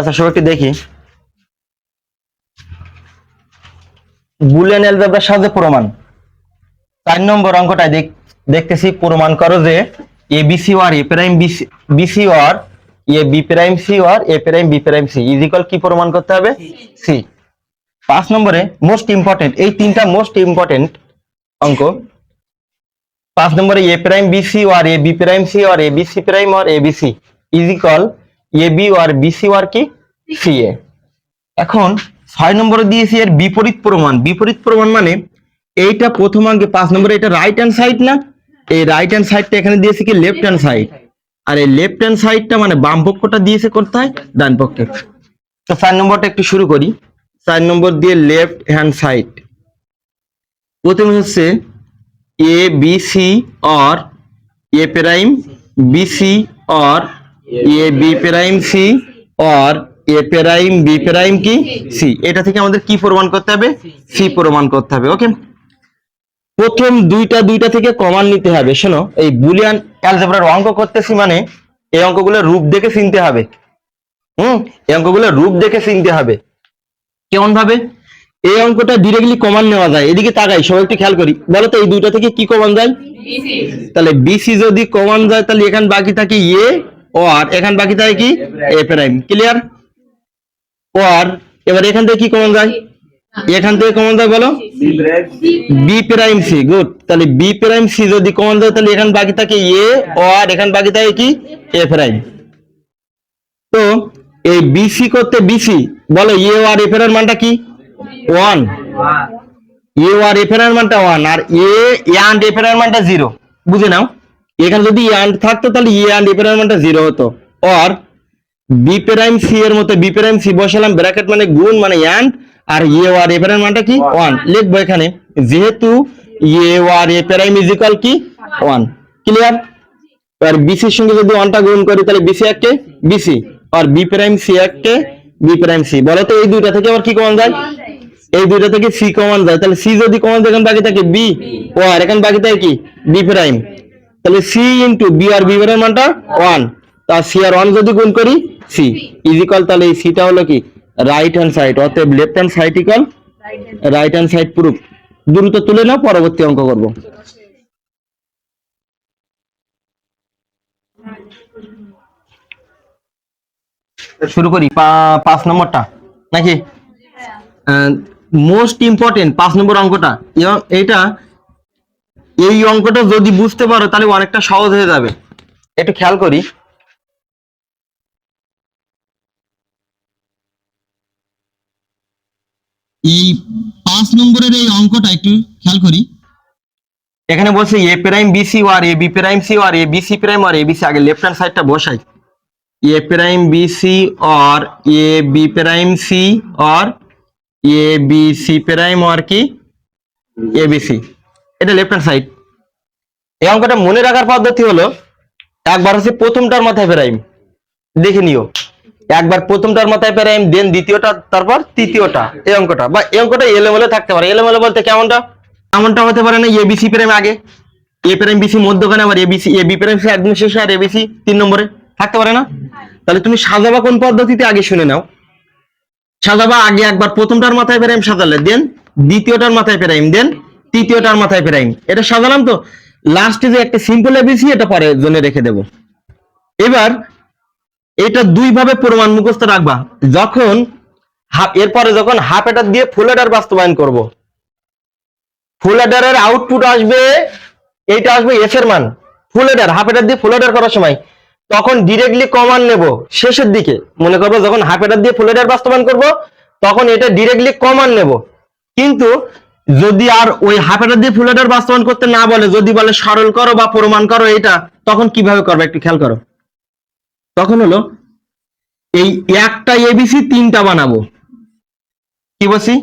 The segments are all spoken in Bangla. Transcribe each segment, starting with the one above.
আচ্ছা সবাইকে দেখি বুলিয়ান অ্যালজেব্রার সাহায্যে প্রমাণ 4 নম্বর অঙ্কটায় দেখতেছি প্রমাণ করো যে A B C or A prime B C or A B prime C or A prime B prime C is equal কি প্রমাণ করতে হবে সি। 5 নম্বরে মোস্ট ইম্পর্টেন্ট, এই তিনটা মোস্ট ইম্পর্টেন্ট অঙ্ক। 5 নম্বরে A prime B C or A B prime C or A B C prime or A B C is equal A B or B C or কি সি এ। এখন 6 নম্বরে দিয়েছি এর বিপরীত প্রমাণ। বিপরীত প্রমাণ মানে এইটা প্রথম অঙ্কে 5 নম্বরে এটা রাইট হ্যান্ড সাইড না, এই রাইট হ্যান্ড সাইডটা এখানে দিয়েছি কি লেফট হ্যান্ড সাইড, আর এই লেফট হ্যান্ড সাইডটা মানে বাম পক্ষটা দিয়েছে করতে হয় ডান পক্ষে। তো 4 নম্বরটা একটু শুরু করি। 4 নম্বর দিয়ে লেফট হ্যান্ড সাইড প্রথমে হচ্ছে A B C or A prime B C or A B prime C or A prime B prime কি সি। এটা থেকে আমাদের কি প্রমাণ করতে হবে সি প্রমাণ করতে হবে। ওকে, প্রথম দুইটা থেকে কমান নিতে হবে। শোনো, এই বুলিয়ান অ্যালজেব্রার অঙ্ক করতেছি মানে এই অঙ্কগুলোর রূপ দেখে চিনতে হবে। এই অঙ্কগুলোর রূপ দেখে চিনতে হবে। কেমন ভাবে? এই অঙ্কটা ডিরেক্টলি কমান নেওয়া যায়। এদিকে তাকাই, সবাই একটু খেয়াল করি, বলো তো এই দুইটা থেকে কি কমান যায়? তাহলে বিসি যদি কমান যায় তাহলে এখানে বাকি থাকে এ আর এখানে বাকি থাকে কি এ প্রাইম। ক্লিয়ার? আর এবার এখান থেকে কি কমন যায়? এখান থেকে কমন যায় বলো বি প্রাইম সি। গুড, তাহলে বি প্রাইম সি যদি কমন যায় তাহলে এখানে বাকি থাকে এ আর এখানে বাকি থাকে কি এ প্রাইম। তো এই বিসি করতে বিসি বলো এ আর এফ এর মানটা কি 1, এ আর এফ এর মানটা 1 আর এ এন্ড এফ এর মানটা 0। বুঝে নাও, এখানে যদি এন্ড থাকতো তাহলে এ এন্ড এফ এর মানটা 0 হতো। আর বি প্রাইম সি এর মতো বি প্রাইম সি বসালাম ব্র্যাকেট মানে গুণ মানে and, R A R F এর মানটা কি 1 লিখবো এখানে, যেহেতু এ আর এ প্রাইম ইজ ইকুয়াল কি 1। ক্লিয়ার? আর বিসির সঙ্গে যদি 1টা গুণ করি তাহলে বিসি এককে বিসি আর বি প্রাইম সি এককে বি প্রাইম সি। বলো তো এই দুইটা থেকে আবার কি কমন যায়? এই দুইটা থেকে সি কমন যায়। তাহলে সি যদি কমন যায় এখানে বাকি থাকে বি ও আর এখানে বাকি থাকে কি বি প্রাইম। তাহলে সি ইনটু বি আর বি এর মানটা 1, তা সি আর 1 যদি গুণ করি সি ইজ ইকুয়াল, তাহলে এই সিটা হলো কি রাইট হ্যান্ড সাইড। অতএব left hand side equal right hand side proof. দ্রুত তুলে নাও, পরবর্তী অঙ্ক করব। শুরু করি 5 নম্বরটা নাকি মোস্ট ইম্পর্টেন্ট 5 নম্বর অঙ্কটা। এইটা এই অঙ্কটা যদি বুঝতে পারো তাহলে অনেকটা সহজ হয়ে যাবে। একটু খেয়াল করি, এই 5 নম্বরের এই অঙ্কটা একটু খেয়াল করি। এখানে বলছে এ প্রাইম বিসি আর এ বি প্রাইম সি আর এ বি সি প্রাইম আর এ বি সি। আগে লেফট হ্যান্ড সাইডটা বসাই, এ প্রাইম বিসি আর এ বি প্রাইম সি আর এ বি সি প্রাইম আর কি এ বি সি। এটা লেফট হ্যান্ড সাইড। এই অঙ্কটা মনে রাখার পদ্ধতি হলো একবার হচ্ছে প্রথমটার মাথায় প্রাইম দেখে নিও, একবার প্রথমটার মাথায় প্রাইম দেন দ্বিতীয়টা তারপর তৃতীয়টা। এই অঙ্কটা বা এই অঙ্কটা এলোমেলো থাকতে পারে। এলোমেলো বলতে কেমনটা? এমনটা হতে পারে না এবিসি প্রাইম আগে, এ প্রাইম বিসি মধ্যখানে, আবার এবিসি এ বি প্রাইম একদম শেষে আর এবিসি 3 নম্বরে থাকতে পারে না? তাহলে তুমি সাজাবা কোন পদ্ধতিতে আগে শুনে নাও। সাজাবা আগে একবার প্রথমটার মাথায় প্রাইম সাজালে, দেন দ্বিতীয়টার মাথায় প্রাইম, দেন তৃতীয়টার মাথায় প্রাইম। এটা সাজালাম তো, লাস্টে যে একটা সিম্পল এবিসি এটা পরে জন্য রেখে দেব। এবার এটা দুই ভাবে প্রমাণ মুখস্থ রাখবা। যখন এরপরে যখন হাফ এডার দিয়ে ফুল এডার বাস্তবায়ন করব, ফুল এডারের আউটপুট আসবে, এইটা আসবে এফ এর মান। ফুল এডার হাফ এডার দিয়ে ফুল এডার করার সময় তখন ডিরেক্টলি কমান নেব শেষের দিকে। মনে করবো যখন হাফ এডার দিয়ে ফুল এডার বাস্তবায়ন করব তখন এটা ডিরেক্টলি কমান নেব। কিন্তু যদি আর ওই হাফ এডার দিয়ে ফুল এডার বাস্তবায়ন করতে না বলে, যদি বলে সরল করো বা প্রমাণ করো, এটা তখন কিভাবে করবে একটু খেয়াল করো। তখন হলো এই একটা এবিসি 3টা বানাবো। কি বলছি?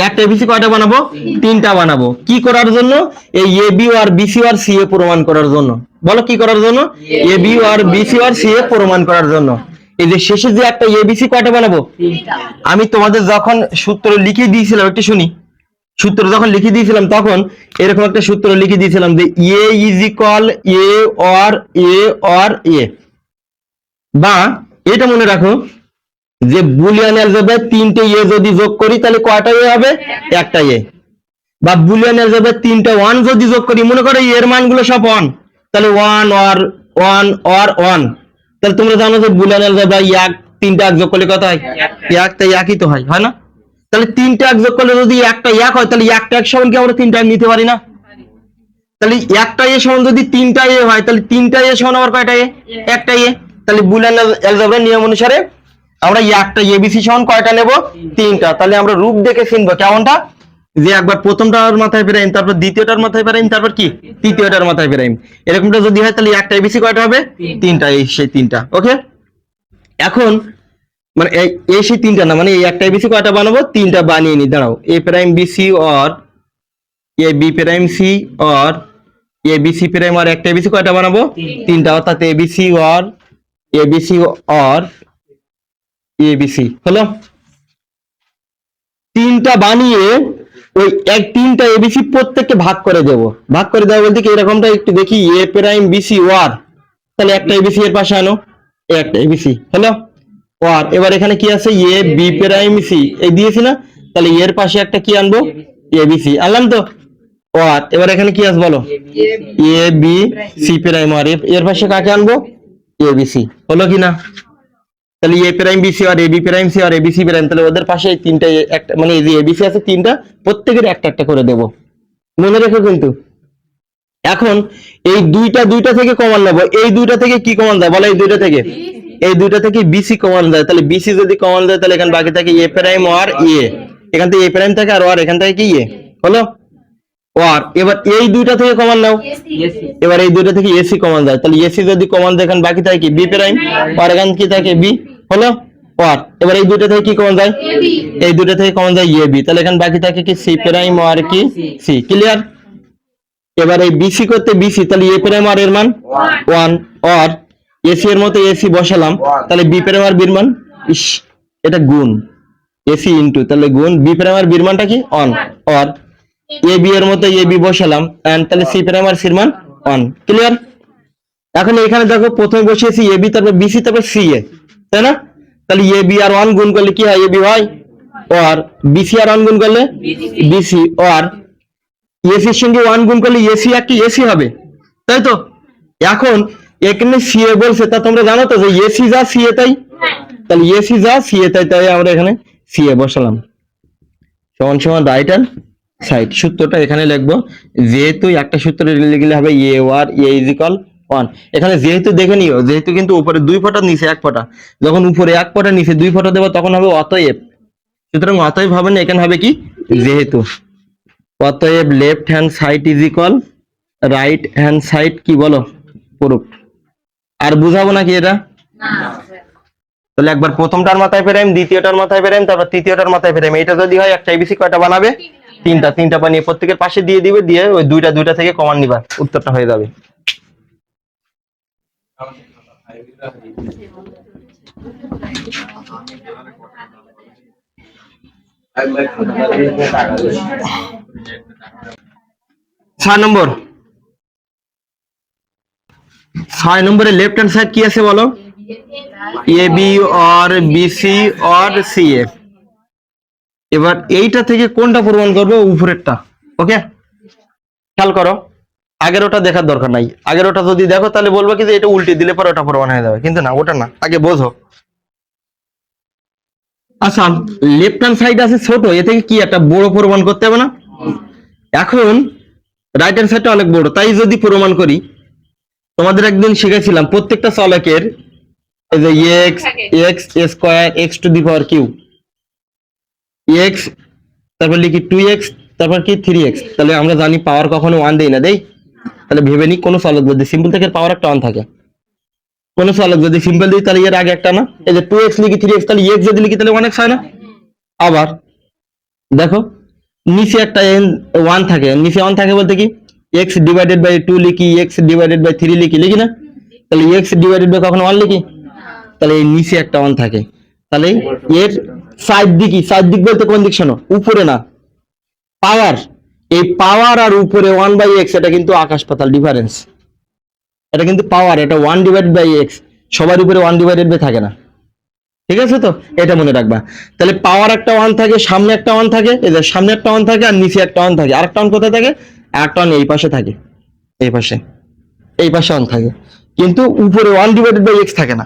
একটা এবিসি কয়টা বানাবো? 3টা বানাবো। কি করার জন্য? এই A B R BC R C এ প্রমাণ করার জন্য। বলো কি করার জন্য? A B R BC R C এ প্রমাণ করার জন্য। এই যে শেষে যে একটা এবিসি কয়টা বানাবো? 3টা। আমি তোমাদের যখন সূত্র লিখে দিয়েছিলাম একটু শুনি, সূত্র যখন লিখে দিয়েছিলাম তখন এরকম একটা সূত্র লিখে দিয়েছিলাম যে A is equal A or A or A, বা এটা মনে রাখো যে বুলিয়ান অ্যালজেব্রায় 3টে এ যদি যোগ করি তাহলে কয়টা এ হবে? একটা এ। বা বুলিয়ান অ্যালজেব্রায় 3টা 1 যদি যোগ করি, মনে করো এর মানগুলো সব 1, তাহলে 1 অর 1 অর 1, তাহলে তোমরা জানো যে বুলিয়ান অ্যালজেব্রায় 3টা এক যোগ করলে কত হয়? 1, তাই একই তো হয় না? তাহলে 3টা এক যোগ করলে যদি একটা 1 হয়, তাহলে একটা এক সমান কি আমরা 3টা এক নিতে পারি না? তাহলে একটা এ সমান যদি 3টা এ হয়, তাহলে 3টা এ সমান আবার কয়টা এ? একটা এ। তাহলে বুলিয়ান অ্যালজেব্রার নিয়ম অনুসারে আমরা একটা এবিসি সমান কয়টা নেব? 3টা। তাহলে আমরা রূপ দেখে চিনবো কেমনটা, যে একবার প্রথমটার মাথায় প্রাইম, তারপর দ্বিতীয়টার মাথায় প্রাইম, তারপর কি তৃতীয়টার মাথায় প্রাইম, এরকমটা যদি হয় তাহলে একটা এবিসি কয়টা হবে? 3টা। এই সেই 3টা। ওকে, এখন মানে এই সেই 3টা না, মানে এই একটা এবিসি কয়টা বানাবো? 3টা বানিয়ে নি। দাঁড়াও, A prime B C or A B prime C or A B C prime আর একটা এবিসি কয়টা বানাবো? 3টা। অর্থাৎ A B C or A B C or A B C হলো 3টা বানিয়ে ওই 3টা এবিসি প্রত্যেককে ভাগ করে দেব। ভাগ করে দেওয়া বলতে কি, এরকমটা একটু দেখি, এ প্রাইম বিসি ওয়ার, তাহলে একটা এবিসি এর পাশে আনো, একটা এবিসি হলো ওয়ার। এবার এখানে কি আছে? এ বি প্রাইম সি, এই দিয়েছি না, তাহলে এর পাশে একটা কি আনবো? এবিসি আনলাম তো ওয়ার। এবার এখানে কি আছে বলো? এ বি সি প্রাইম আর, এর পাশে কাকে আনবো? এবিসি। হলো কি না? তাহলে এ প্রাইম বিসি আর এ বি প্রাইম সি আর এবিসি প্রাইম, তাহলে ওদের পাশে এই 3টা একটা, মানে এই যে এবিসি আছে 3টা, প্রত্যেকের একটা একটা করে দেব, মনে রেখো কিন্তু। এখন এই দুইটা থেকে কমন নেবো। এই দুইটা থেকে কি কমন যায় বলো? এই দুইটা থেকে বিসি কমন যায়। তাহলে বিসি যদি কমন যায়, তাহলে এখানে বাকি থাকে এ প্রাইম আর এ, এখান থেকে এ প্রাইম থাকে আর ওয়ার এখান থেকে কি এ হলো ওয়ার। এবার এই দুইটা থেকে কমন নাও, এবার এই দুইটা থেকে এসি কমন যায়, তাহলে এসি যদি কমন যায়, এখানে বাকি থাকে কি? বি প্রাইম, আর এখানে কি থাকে? বি হলো ওয়ার। এবার এই দুইটা থেকে কি কমন যায়? এই দুইটা থেকে কমন যায় এ বি, তাহলে এখানে বাকি থাকে কি? সি প্রাইম আর কি সি। ক্লিয়ার? এবার এই বিসি করতে বিসি, তাহলে এ প্রাইম আর এর মান 1, আর এসি এর মতো এসি বসালাম, তাহলে বি প্রাইম আর বির মান, ইস এটা গুণ, এসি ইনটু, তাহলে গুণ বি প্রাইম আর বির মানটা কি? 1, আর এ বি এর মতো এ বি বসালাম, and তাহলে সি প্রাইম আর সির মান 1। ক্লিয়ার? এখন এখানে দেখো, প্রথমে বসিয়েছি এ বি, তারপর বিসি, তারপর সি এ, তাই না? তাহলে এ বি আর 1 গুণ করলে কি হয়? এ বি হয়, আর বিসি আর 1 গুণ করলে বিসি, আর এসির সঙ্গে 1 গুণ করলে এসি একটা এসি হবে, তাই তো? এখন এখানে সি এ বলছে, তা তোমরা জানো তো যে এসি যা সি এ তাই, তাহলে এসি যা সি এ তাই, তাই আমরা এখানে সি এ বসালাম, সমান সমান রাইট হ্যান্ড সাইড। সূত্রটা এখানে লিখবো, যেহেতু একটা সূত্র লিখলে হবে a over a is equal 1। এখানে যেহেতু দেখে নিও, যেহেতু কিন্তু উপরে 2 ফোঁটা নিচে 1 ফোঁটা, যখন উপরে 1 ফোঁটা নিচে 2 ফোঁটা দেবো তখন হবে অতএব। সুতরাং অতএব হবে না, এখানে হবে কি? যেহেতু। অতএব left hand side is equal right hand side, কি বলো? প্রুফ। আর বুঝাবো নাকি এটা? তাহলে একবার প্রথমটার মাথায় প্রাইম, দ্বিতীয়টার মাথায় প্রাইম, তারপর তৃতীয়টার মাথায় প্রাইম, এটা যদি হয় একটা এবিসি কয়টা বানাবে? 3টা। 3টা বানিয়ে প্রত্যেকের পাশে দিয়ে দিবে, দিয়ে ওই দুইটা থেকে কমান নিবা, উত্তরটা হয়ে যাবে। ছয় নম্বর, 6 নম্বরে লেফট হ্যান্ড সাইড কি আছে বলো? A B or B C or C A. এবার এইটা থেকে কোনটা প্রমাণ করবো? উপরেরটা। ওকে, খেয়াল করো, আগের ওটা দেখার দরকার নাই। আগের ওটা যদি দেখো তাহলে বলবো কি যে এটা উল্টে দিলে পরে ওটা প্রমাণ হয়ে যাবে, কিন্তু না, ওটা না, আগে বোঝো। আচ্ছা, লেফট হ্যান্ড সাইড আছে ছোট, এ থেকে কি একটা বড় প্রমাণ করতে হবে না? এখন রাইট হ্যান্ড সাইডটা অনেক বড়, তাই যদি প্রমাণ করি, তোমাদের একদিন শিখেছিলাম প্রত্যেকটা চলকের এই যে x x square x to the power q, x তারপর লিখি 2x, তারপর কি 3x, তাহলে আমরা জানি পাওয়ার কখনো 1 দেই না, দেই? তাহলে ভেবে নি, কোনো চলক যদি সিম্পল থাকে পাওয়ার একটা 1 থাকে, কোনো চলক যদি সিম্পল দিই তাহলে এর আগে একটা না, এই যে 2x লিখি 3x, তাহলে x যদি লিখি তাহলে 1x হয় না? আবার দেখো, নিচে একটা 1 থাকে, নিচে 1 থাকে বলতে কি, x ডিভাইডেড বাই 2 লিখি, x ডিভাইডেড বাই 3 লিখি, লিখি না? তাহলে x ডিভাইডেড বাই কখনো 1 লিখি? তাহলে এই নিচে একটা 1 থাকে, তাহলে এর সাইড দিকই, সাইড দিক বলতে কোন দিক শোনো? উপরে না, পাওয়ার। এই পাওয়ার আর উপরে 1/x, এটা কিন্তু আকাশ পাতাল ডিফারেন্স। এটা কিন্তু পাওয়ার, এটা 1/x, সবার উপরে 1/x থাকে না। ঠিক আছে, তো এটা মনে রাখবা। তাহলে পাওয়ার একটা ওয়ান থাকে, সামনে একটা ওয়ান থাকে, এই যে সামনে একটা ওয়ান থাকে আর নিচে একটা ওয়ান থাকে। আরেকটা ওয়ান কোথায় থাকে? একটা ওয়ান এই পাশে থাকে, এই পাশে, এই পাশে ওয়ান থাকে, কিন্তু উপরে 1/x থাকে না।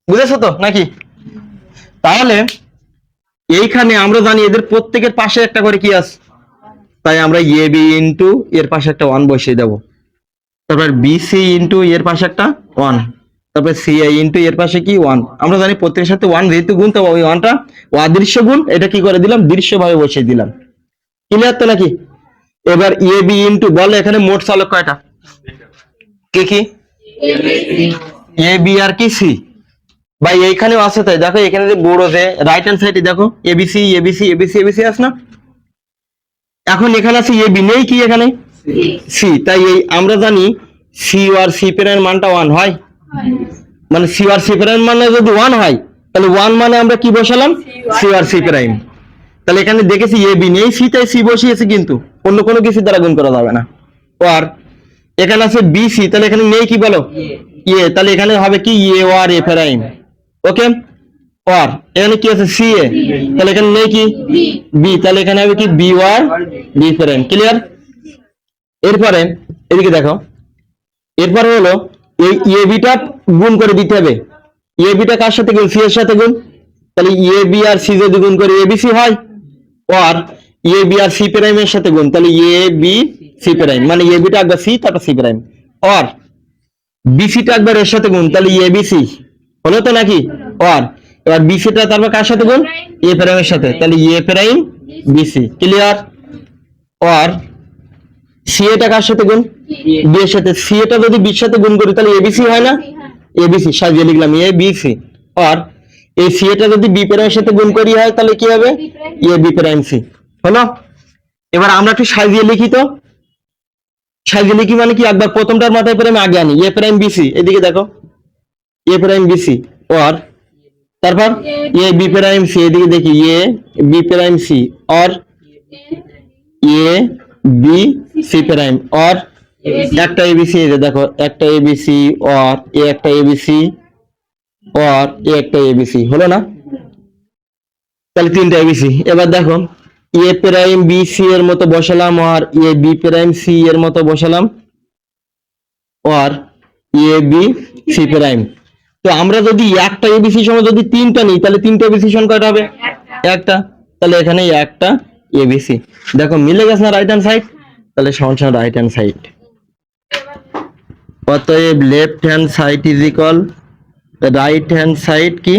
বুঝেছো তো নাকি? তাহলে এইখানে আমরা জানি এদের প্রত্যেকের পাশে একটা করে কি আছে, তাই আমরা এ বি ইন্টু এর পাশে একটা ওয়ান বসিয়ে দেবো। তারপর বিসি ইন্টু এর পাশে একটা ওয়ান, তারপর সিআই ইন্টু এর পাশে কি ওয়ান। আমরা জানি প্রত্যেকের সাথে ওয়ান যেহেতু গুণ, তো ওই ওয়ানটা অদৃশ্য গুণ, এটা কি করে দিলাম, দৃশ্য ভাবে বসিয়ে দিলাম। ক্লিয়ার তো নাকি? এবার এ বি ইন্টু, বলো এখানে মোট চালক কয়টা? কি কি? এ বি আর কি সি। ভাই এইখানেও আছে, তাই দেখো এখানে যে বড় যে রাইট হ্যান্ড সাইডে দেখো এবিসি এবিসি এবিসি এবিসি আছে না? এখন এখানে আছে এ বি, নেই কি এখানে? সি। তাই এই আমরা জানি সি আর সি প্রাইম মানটা ওয়ান হয়, মানে সি আর সি প্রাইম মানে যদি ওয়ান হয়, তাহলে ওয়ান মানে আমরা কি বসালাম, সি আর সি প্রাইম। তাহলে এখানে দেখেছি এ বি নেই, সি তাই সি বসিয়েছি, কিন্তু অন্য কোনো কিছু দ্বারা গুণ করা যাবে না। আর এখানে আছে বি সি, তাহলে এখানে নেই কি বলো, এ, তাহলে এখানে হবে কি এ আর এ প্রাইম। ওকে। আর এখানে কি আছে সি এ, তাহলে এখানে নেই কি বি, তাহলে এখানে হবে কি বি আর বি প্রাইম। ক্লিয়ার? এরপরে এদিকে দেখো, এরপরে হলো এই এ বিটা গুণ করে দিতে হবে। এ বিটা কার সাথে গুণ, সি এর সাথে গুণ। তাহলে এ বি আর সি যদি গুণ করে এ বি সি হয়, আর A B R C prime এর সাথে গুণ, তাহলে এ বি সি প্রাইম, মানে এ বিটা একবার সি তারপর সি প্রাইম, আর বিসিটা একবার এর সাথে গুণ, তাহলে এ বি সি হলো তো নাকি? আর এবার বিসিটা তারপর কার সাথে গুণ, এ প্রাইম এর সাথে, তাহলে এ প্রাইম বিসি। ক্লিয়ার? আর সি এটা কার সাথে গুণ, বি এর সাথে। সি এটা যদি বির সাথে গুণ করি তাহলে এবিসি হয় না? এবিসি সাজিয়ে লিখলাম এ বি সি। আর এই সি এটা যদি বি প্রাইমের সাথে গুণ করি হয় তাহলে কি হবে, এ বি প্রাইম সি। হলো? এবার আমরা একটু সাজিয়ে লিখি তো। সাজিয়ে লিখি মানে কি, একবার প্রথমটার মাথায় প্রাইম আগে আনি, এ প্রাইম বিসি, এদিকে দেখো এ প্রাইম বিসি। আর তারপর এ বি প্রাইম সি, এদিকে দেখি এ বি প্রাইম সি, আর এ বি সি প্রাইম, আর একটা এবিসি, এই যে দেখো একটা এবিসি, আর এ একটা এবিসি, আর এ একটা এবিসি, হলো না? তাহলে তিনটা এবিসি। এবার দেখো এ প্রাইম বি সি এর মতো বসালাম, আর এ বি প্রাইম সি এর মতো বসালাম, আর এ বি সি প্রাইম। তো আমরা যদি একটা এবিসি সমান যদি তিনটা নিই, তাহলে তিনটা এবিসি সমান কয়টা হবে, একটা। তাহলে এখানে একটা এবিসি। দেখো মিলে গেছে না রাইট হ্যান্ড সাইড? তাহলে সমান সমান রাইট হ্যান্ড সাইড। অতএব left hand side is equal right hand side কি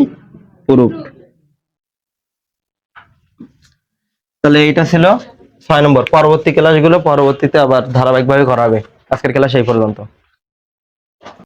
প্রুফ। তাহলে এটা ছিল 6 নম্বর। পরবর্তী ক্লাসগুলো পরবর্তীতে আবার ধারাবাহিকভাবে করা হবে। আজকের ক্লাস এই পর্যন্ত।